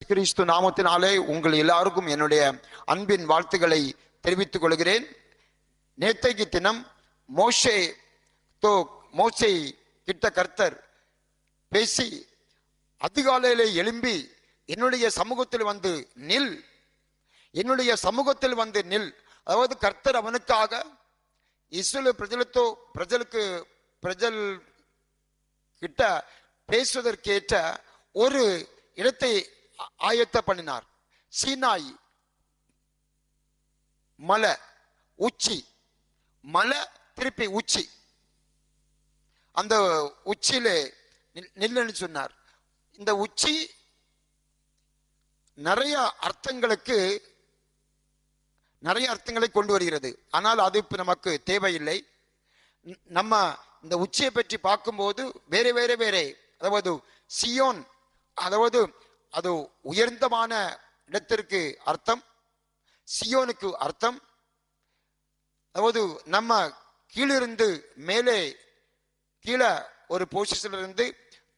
கிறிஸ்து நாமத்தினாலே உங்கள் எல்லாருக்கும் என்னுடைய அன்பின் வாழ்த்துக்களை தெரிவித்துக் கொள்கிறேன். நேற்றைக்கு தினம் மோசே கிட்ட கர்த்தர் பேசி அதிகாலையிலே எழும்பி என்னுடைய சமூகத்தில் வந்து நில், என்னுடைய சமூகத்தில் வந்து நில். அதாவது கர்த்தர் அவனுக்காக இஸ்ரவேல் பிரஜல் கிட்ட பேசுவதற்கேற்ற ஒரு இடத்தை ஆயத்த பண்ணினார். சீனாய் மலை உச்சி, மலை திருப்பி உச்சி, அந்த உச்சியிலே நில்லுன்னு சொன்னார். இந்த உச்சி நிறைய அர்த்தங்களை கொண்டு வருகிறது. ஆனால் அது இப்ப நமக்கு தேவையில்லை. நம்ம இந்த உச்சியை பற்றி பார்க்கும்போது வேற அதாவது சியோன், அதாவது அது உயர்ந்தமான இடத்திற்கு அர்த்தம், சியோனுக்கு அர்த்தம். அதாவது நம்ம கீழிருந்து மேலே, கீழே ஒரு பொசிஷன்ல இருந்து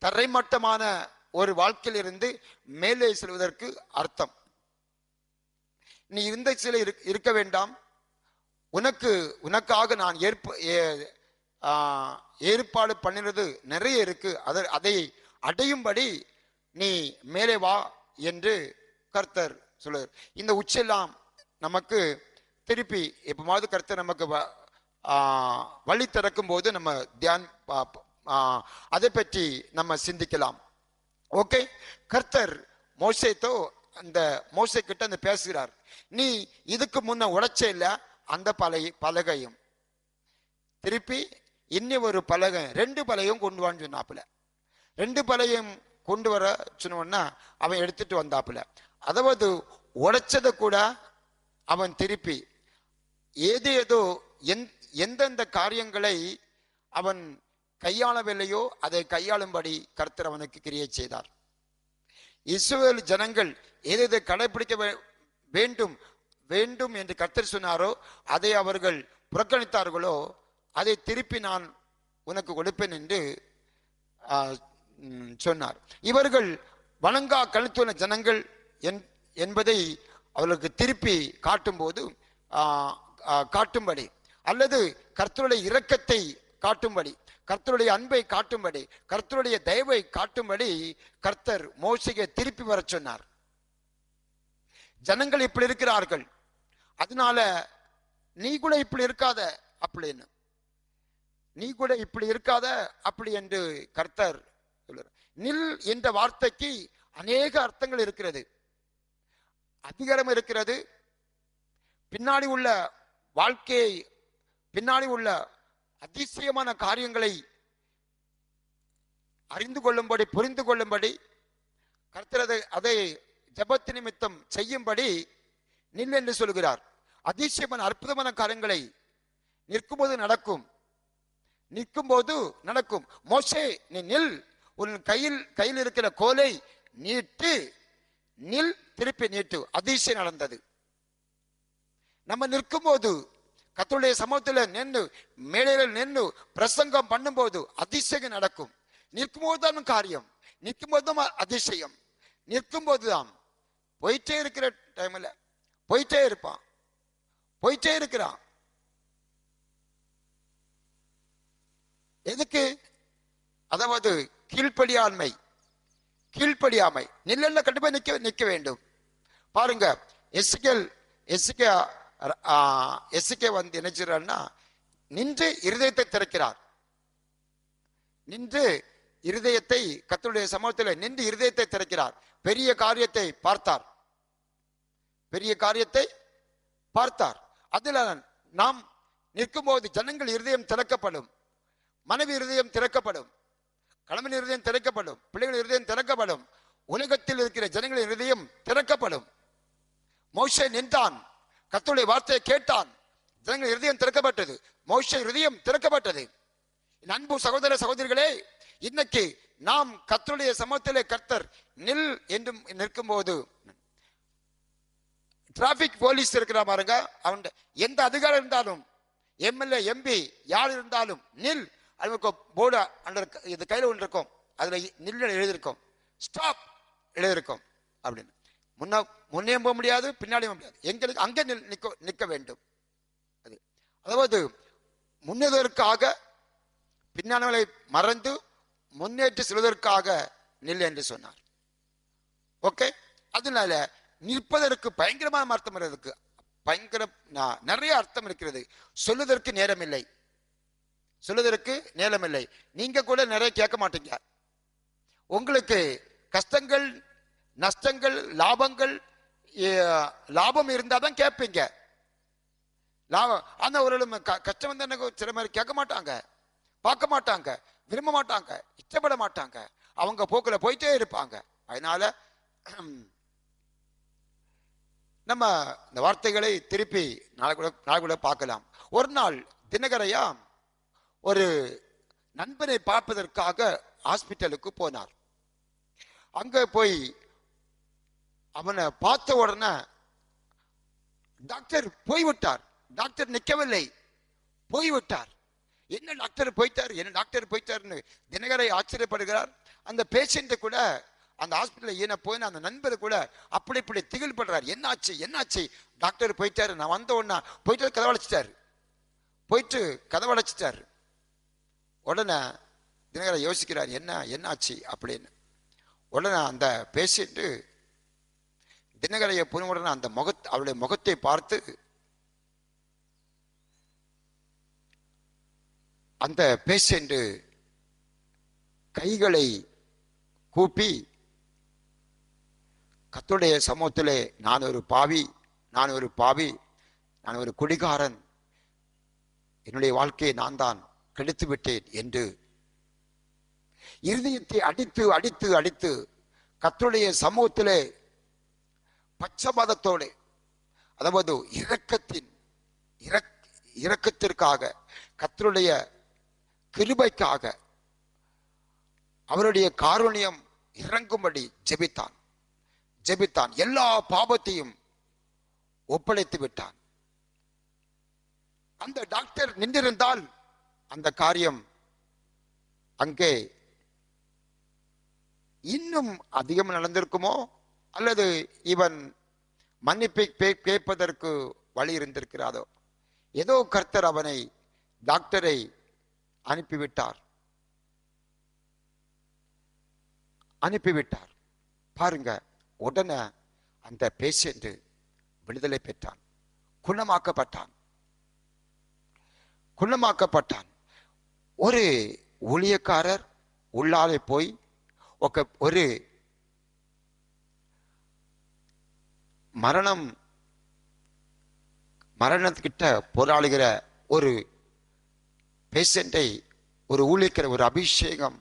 தரைமட்டமான ஒரு வாழ்க்கையிலிருந்து மேலே செல்வதற்கு அர்த்தம். நீ இந்த சிலை இருக்க வேண்டாம், உனக்காக நான் ஏற்பாடு பண்ணினது நிறைய இருக்கு, அதை அடையும்படி நீ மேலே வா என்று கர்த்தர் சொல்லுவார். இந்த உச்செல்லாம் நமக்கு திருப்பி எப்பமாவது கர்த்தர் நமக்கு வழி திறக்கும் போது நம்ம அதை பற்றி நம்ம சிந்திக்கலாம். ஓகே, கர்த்தர் மோசே கிட்ட அந்த பேசுகிறார். நீ இதுக்கு முன்ன உடைச்ச இல்ல அந்த பலகையும் திருப்பி இன்னும் ஒரு பலகை, 2 பலகையும் கொண்டு வான்னு சொன்னாப்புல. 2 பலகையும் கொண்டு வர சொன்னா அவன் எடுத்துட்டு வந்தாப்புல. அதாவது உடைச்சதை கூட அவன் திருப்பி ஏதோ எந்தெந்த காரியங்களை அவன் கையாளவில்லையோ அதை கையாளும்படி கர்த்தர் அவனுக்கு கிரியை செய்தார். இஸ்ரவேல் ஜனங்கள் எதை கடைபிடிக்க வேண்டும் என்று கர்த்தர் சொன்னாரோ அதை அவர்கள் புறக்கணித்தார்களோ அதை திருப்பி நான் உனக்கு கொடுப்பேன் என்று சொன்னார். இவர்கள் வணங்கா கழுத்துள்ள ஜனங்கள் என்பதை அவர்களுக்கு திருப்பி காட்டும்படி அல்லது கர்த்தருடைய இரக்கத்தை காட்டும்படி, கர்த்தருடைய அன்பை காட்டும்படி, கர்த்தருடைய தயவை காட்டும்படி கர்த்தர் மோசேயை திருப்பி வர சொன்னார். ஜனங்கள் இப்படி இருக்கிறார்கள், அதனால நீ கூட இப்படி இருக்காத அப்படின்னு, நீ கூட இப்படி இருக்காத அப்படி என்று கர்த்தர் சொல்றார். நில் என்ற வார்த்தைக்கு அநேக அர்த்தங்கள் இருக்கிறது, அதிகாரம் இருக்கிறது. பின்னாடி உள்ள வாழ்க்கையை, பின்னாடி உள்ள அதிசயமான காரியங்களை அறிந்து கொள்ளும்படி, புரிந்து கொள்ளும்படி கர்த்தர் அதை ஜபத்து நிமித்தம் செய்யும்படி நில் என்று சொல்கிறார். அதிசயமான அற்புதமான காரியங்களை நிற்கும்போது நடக்கும். மோசே நீ நில், உன் கையில் இருக்கிற கோலை நீட்டு, நில், திருப்பி நீட்டு. அதிசயம் நடந்தது. நம்ம நிற்கும் போது கர்த்தருடைய சமூகத்தில் நின்று, மேடையில நின்று பிரசங்கம் பண்ணும்போது அதிசயம் நடக்கும். நிற்கும் போதுதான் காரியம், நிற்கும் போதுதான் அதிசயம். நிற்கும் போதுதான் போயிட்டே இருக்கிற டைம்ல போயிட்டே இருக்கிறான். எதுக்கு? அதாவது கீழ்ப்படியாமை. நிழல்ல கண்டிப்பா நிக்க வேண்டும். பாருங்க, எஸ்கே வந்து என்ன செய்றான்னா, நின்று இருதயத்தை திறக்கிறார். நின்று இருதயத்தை, கர்த்தருடைய சமூகத்தில் நின்று இருதயத்தை திறக்கிறார். பெரிய காரியத்தை பார்த்தார். அதில் நாம் நிற்கும் போது ஜனங்கள் இருதயம் திறக்கப்படும், மனைவி இருதயம் திறக்கப்படும், கணவன் இருதயம் திறக்கப்படும், பிள்ளைகள் இருதயம் திறக்கப்படும், உலகத்தில் இருக்கிற ஜனங்களின் இருதயம் திறக்கப்படும். மோசே நின்றான், கர்த்தருடைய வார்த்தையை கேட்டான், ஜனங்கள் இருதயம் திறக்கப்பட்டது, மோசே இருதயம் திறக்கப்பட்டது. அன்பு சகோதர சகோதரிகளே, இன்னைக்கு நாம் கர்த்தருடைய சமூகத்திலே கர்த்தர் நில் என்று நிற்கும் போது, டிராபிக் போலீஸ் இருக்கிற பாருங்க, அவன் எந்த அதிகாரம் இருந்தாலும், எம்எல்ஏ எம்பி யார் இருந்தாலும் நில். அதுக்கு போர்டு இது கையில் ஒன்று இருக்கும், அதுல நில் எழுதியிருக்கும், ஸ்டாப் எழுதியிருக்கும். அப்படின்னு. முன்னையும் போக முடியாது, பின்னாடியும் முடியாது, எங்களுக்கு அங்கே நிற்க வேண்டும். அது அதாவது முன்னேறுவதற்காக பின்னானவர்களை மறந்து முன்னேற்றி செல்வதற்காக நில் என்று சொன்னார். ஓகே, அதனால நிற்பதற்கு பயங்கரமான அர்த்தம் இருக்கு, பயங்கர நிறைய அர்த்தம் இருக்கிறது. சொல்லுவதற்கு நேரம் இல்லை, சொல்லுவதற்கு நேரம் இல்லை. நீங்க கூட நிறைய கேட்க மாட்டீங்க. உங்களுக்கு கஷ்டங்கள், நஷ்டங்கள், லாபங்கள், லாபம் இருந்தாதான் கேட்பீங்க. லாபம் ஆனா ஒரு கஷ்டம் வந்து எனக்கு சில மாதிரி கேட்க மாட்டாங்க, பார்க்க மாட்டாங்க, விரும்ப மாட்டாங்க, இஷ்டப்பட மாட்டாங்க, அவங்க போக்குல போயிட்டே இருப்பாங்க. அதனால நம்ம இந்த வார்த்தைகளை திருப்பி நாளை கூட பார்க்கலாம். ஒரு நாள் தினகரையா ஒரு நண்பனை பார்ப்பதற்காக ஹாஸ்பிட்டலுக்கு போனார். அங்க போய் அவனை பார்த்த உடனே டாக்டர் போய்விட்டார். டாக்டர் நிற்கவில்லை, போய்விட்டார். என்ன டாக்டர் போயிட்டார், என்ன டாக்டர் போயிட்டார்னு தினகரை ஆச்சரியப்படுகிறார். அந்த பேஷண்ட் கூட அந்த ஹாஸ்பிட்டல் ஏன போய் அந்த நண்பர் கூட அப்படி இப்படி திகில் பண்றாரு. என்னாச்சு என்னாச்சு, டாக்டர் போயிட்டாரு, நான் வந்த உடனே போயிட்டு கதவடைச்சிட்டாரு. உடனே தினகரை யோசிக்கிறார், என்னாச்சு அப்படின்னு. உடனே அந்த பேஷண்ட் தினகரையை போன உடனே அந்த அவருடைய முகத்தை பார்த்து அந்த பேஷண்ட் கைகளை கூப்பி கர்த்தருடைய சமூகத்திலே நான் ஒரு பாவி, நான் ஒரு குடிகாரன், என்னுடைய வாழ்க்கையை நான் தான் கெடுத்து விட்டேன் என்று இருதயத்தை அடித்து அடித்து அடித்து கர்த்தருடைய சமூகத்திலே பட்சபாதத்தோடு, அதாவது இரக்கத்திற்காக, கர்த்தருடைய கிருபைக்காக, அவருடைய காருண்யம் இறங்கும்படி ஜெபித்தான். எல்லா பாவத்தையும் ஒப்படைத்து விட்டான். அந்த டாக்டர் நின்றிருந்தால் அந்த காரியம் அங்கே இன்னும் அதிகம் நடந்திருக்குமோ, அல்லது இவன் மன்னிப்பை கேட்பதற்கு வழி இருந்திருக்கிறாரோ. ஏதோ கர்த்தர் அவனை, டாக்டரை அனுப்பிவிட்டார். பாருங்க, உடனே அந்த பேஷண்ட் விடுதலை பெற்றான், குணமாக்கப்பட்டான். ஒரு ஊழியக்காரர் உள்ளாலே போய் ஒரு மரணத்துக்கிட்ட போராடுகிற ஒரு பேஷண்டை, ஒரு ஊழியக்காரர், ஒரு அபிஷேகம்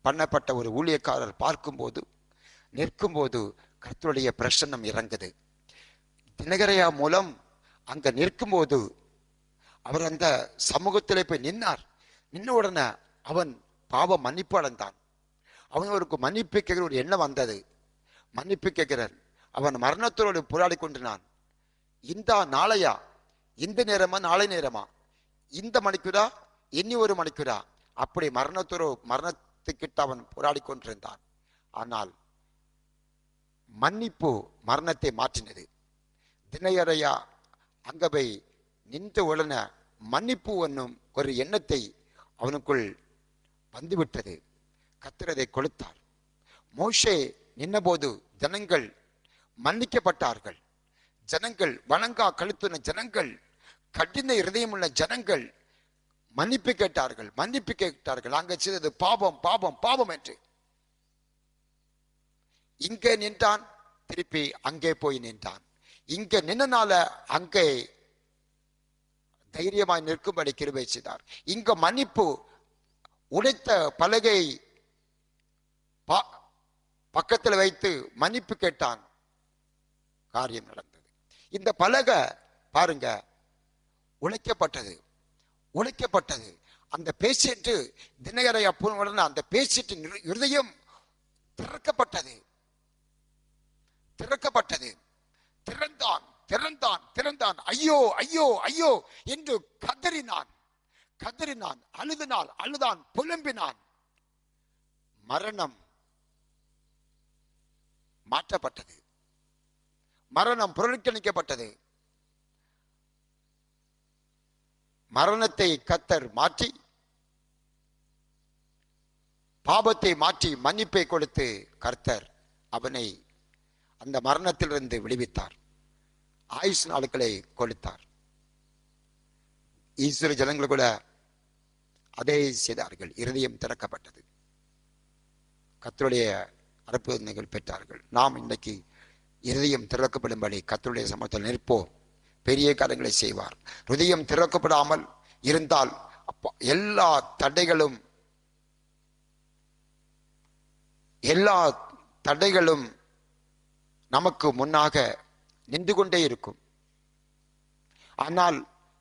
பண்ணப்பட்ட ஒரு ஊழியக்காரர் பார்க்கும்போது, நிற்கும்போது கர்த்தருடைய பிரசன்னம் இறங்குது. தினகரையா மூலம் அங்க நிற்கும்போது அவர் அந்த சமூகத்திலே போய் நின்ன உடனே அவன் பாவ மன்னிப்பு அடைந்தான். அவனுக்கு மன்னிப்பு கேட்கிற ஒரு எண்ணம் வந்தது. மன்னிப்பு கேட்கிறார். அவன் மரணத்தோடு போராடி கொண்டிருந்தான். இந்த நாளையா, இந்த நேரமா, நாளை நேரமா, இந்த மணிக்குடா, இனி ஒரு மணிக்குடா, அப்படி மரணத்துக்கிட்ட அவன் போராடி கொண்டிருந்தான். ஆனால் மன்னிப்பு மரணத்தை மாற்றினது. தினகரையா அங்க போய் நின்ற உடனே மன்னிப்பு என்னும் ஒரு எண்ணத்தை அவனுக்குள் வந்துவிட்டது. கர்த்தர் அதை கொடுத்தார். மோசே நின்னபோது ஜனங்கள் மன்னிக்கப்பட்டார்கள். ஜனங்கள் வணங்கா கழுத்துன ஜனங்கள், கடின இருதயமுள்ள ஜனங்கள் மன்னிப்பு கேட்டார்கள். அங்கே செய்தது பாவம் பாவம் பாவம் என்று. இங்கே நின்றான், திருப்பி அங்கே போய் நின்றான். இங்க நின்னால அங்கே தைரியமாய் நிற்கும்படி கிருபை செய்தார். இங்க மன்னிப்பு, உடைத்த பலகை பக்கத்தில் வைத்து மன்னிப்பு கேட்டான், காரியம் நடந்தது. இந்த பலகை பாருங்க உழைக்கப்பட்டது. அந்த பேஷண்ட் தினகரை உடனே அந்த பேஷண்ட் இருதயம் திறக்கப்பட்டது. திறந்தான். ஐயோ ஐயோ ஐயோ என்று கதறினான், அழுதான், புலம்பினான். மரணம் மாற்றப்பட்டது. மரணம் புறக்கணிக்கப்பட்டது. மரணத்தை கர்த்தர் மாற்றி, பாபத்தை மாற்றி மன்னிப்பை கொடுத்து கர்த்தர் அவனை அந்த மரணத்திலிருந்து விடுவித்தார். ஆயுஷ் நாட்களை கொடுத்தார். ஈஸ்வர ஜனங்கள் கூட அதே செய்தார்கள். இருதயம் திறக்கப்பட்டது. கர்த்தருடைய அற்புதங்கள் பெற்றார்கள். நாம் இன்னைக்கு இருதயம் திறக்கப்படும்படி கர்த்தருடைய சமூகத்தில் நிற்போம். பெரிய காரியங்களை செய்வார். ஹிருதயம் திறக்கப்படாமல் இருந்தால் எல்லா தடைகளும் நமக்கு முன்னாக நின்று கொண்டே இருக்கும். ஆனால்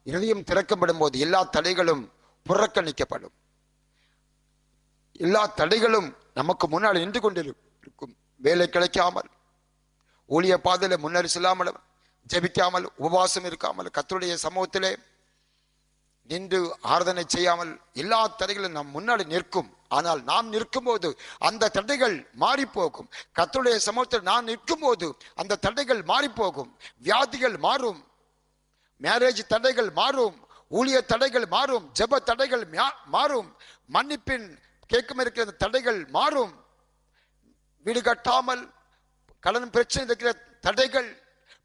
இருதயம் திறக்கப்படும் போது எல்லா தடைகளும் புறக்கணிக்கப்படும். எல்லா தடைகளும் நமக்கு முன்னால் நின்று கொண்டிருக்கும். வேலை கிடைக்காமல், ஊழிய பாதையில முன்னேறி செல்லாமல், ஜெபிக்காமல், உபவாசம் இருக்காமல், கர்த்தருடைய சமூகத்திலே நின்று ஆராதனை செய்யாமல் எல்லா தடைகளும் நம் முன்னாடி நிற்கும். ஆனால் நாம் நிற்கும் போது அந்த தடைகள் மாறி போகும். கர்த்தருடைய சமூகத்தில் நான் நிற்கும் போது அந்த தடைகள் மாறி போகும். வியாதிகள் மாறும், மேரேஜ் தடைகள் மாறும், ஊழிய தடைகள் மாறும், ஜெப தடைகள் மாறும், மன்னிப்பின் கேட்கும் இருக்கிற தடைகள் மாறும், வீடு கட்டாமல் கடன் பிரச்சனை இருக்கிற தடைகள்,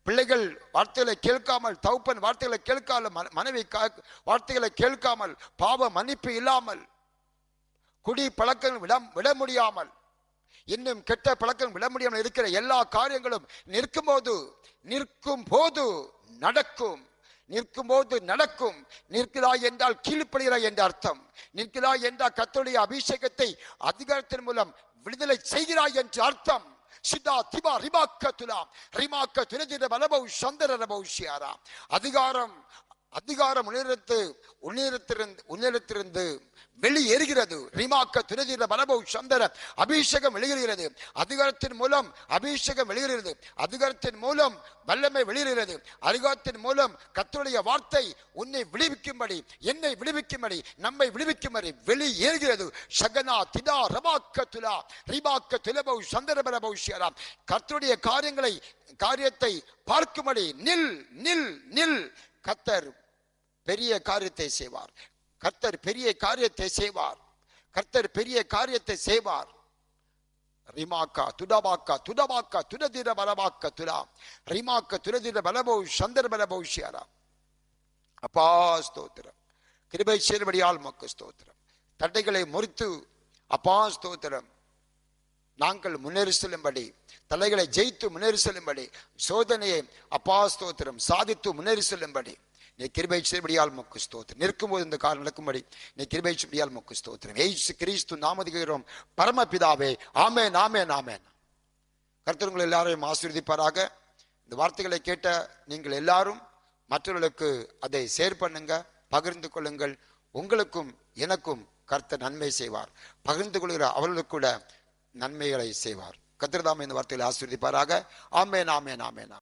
பிள்ளைகள் வார்த்தைகளை கேட்காமல், தகப்பன் வார்த்தைகளை கேட்காமல், மனைவி வார்த்தைகளை கேட்காமல், பாவ மன்னிப்பு இல்லாமல், குடி பழக்கம் விட முடியாமல், இன்னும் கெட்ட பழக்கம் விட முடியாமல் இருக்கிற எல்லா காரியங்களும் நிற்கும் போது நடக்கும். நிற்கும் போது நடக்கும். நிற்கிறாய் என்றால் கீழ்ப்படுகிறாய் என்ற அர்த்தம். நிற்கிறாய் என்றால் கர்த்தருடைய அபிஷேகத்தை அதிகாரத்தின் மூலம் விடுதலை செய்கிறாய் என்று அர்த்தம். சிதா திபா ரிமாக்க துலாம் ரிமாக்க துரதிர பலபௌ சந்தர ரபௌஷியாரா. அதிகாரம் உன்னிடத்திலிருந்து வெளியேறுகிறது. ரிமாக்க துரதிர பலபௌ சந்தர அபிஷேகம் வெளியேறுகிறது. அதிகாரத்தின் மூலம் அபிஷேகம் வெளியேறுகிறது. அதிகாரத்தின் மூலம் வல்லமை வெளியேறுகிறது. அதிகாரத்தின் மூலம் கர்த்தருடைய வார்த்தை உன்னை விடுவிக்கும்படி, என்னை விடுவிக்கும்படி, நம்மை விடுவிக்கும்படி வெளியேறுகிறது. சகனா திதா ரபாக்க துலா ரிமாக்க துலபௌ சந்தர பலபௌஷியாரா. கர்த்தருடைய காரியத்தை பார்க்கும்படி நில் நில் நில். கர்த்தர் பெரிய காரியத்தை செய்வார். கர்த்தர் பெரிய காரியத்தை செய்வார். கர்த்தர் பெரிய காரியத்தை செய்வார். ரிமாக்கா துடபாக்கா துடபாக்கா துடதிர பலபாக்க துலா ரிமாக்க துரதிர பலபௌ சந்தர் பலபௌஷியாரா. அப்பா ஸ்தோத்திரம். கிருபை சேர்வடியால் மக்கு ஸ்தோத்திரம். தடைகளை முறித்து அப்பா ஸ்தோத்திரம் நாங்கள் முன்னேறி செல்லும்படி, தலைகளை ஜெயித்து முன்னேறி செல்லும்படி, சோதனையை அப்பா ஸ்தோத்திரம் சாதித்து முன்னேறி செல்லும்படி நீ கிருபை செய்வடியால் மக்கு ஸ்தோத்திரம். நிற்கும் போது இந்த காலம் நடக்கும்படி நீ கிருபை செய்வடியால் மக்கு ஸ்தோத்திரம். இயேசு கிறிஸ்து நாமத்திக்கிறோம் பரமபிதாவே. ஆமென் ஆமென் ஆமென். கர்த்தர் உங்களை எல்லாரையும் ஆசீர்வதிப்பாராக. இந்த வார்த்தைகளை கேட்ட நீங்கள் எல்லாரும் மற்றவர்களுக்கு அதை ஷேர் பண்ணுங்க, பகிர்ந்து கொள்ளுங்கள். உங்களுக்கும் எனக்கும் கர்த்தர் நன்மை செய்வார். பகிர்ந்து கொள்கிற அவர்களுக்கு கூட நன்மைகளை செய்வார். கர்த்தர் தாமே இந்த வார்த்தைகளை ஆசீர்வதிப்பாராக. ஆமென் ஆமென் ஆமென்.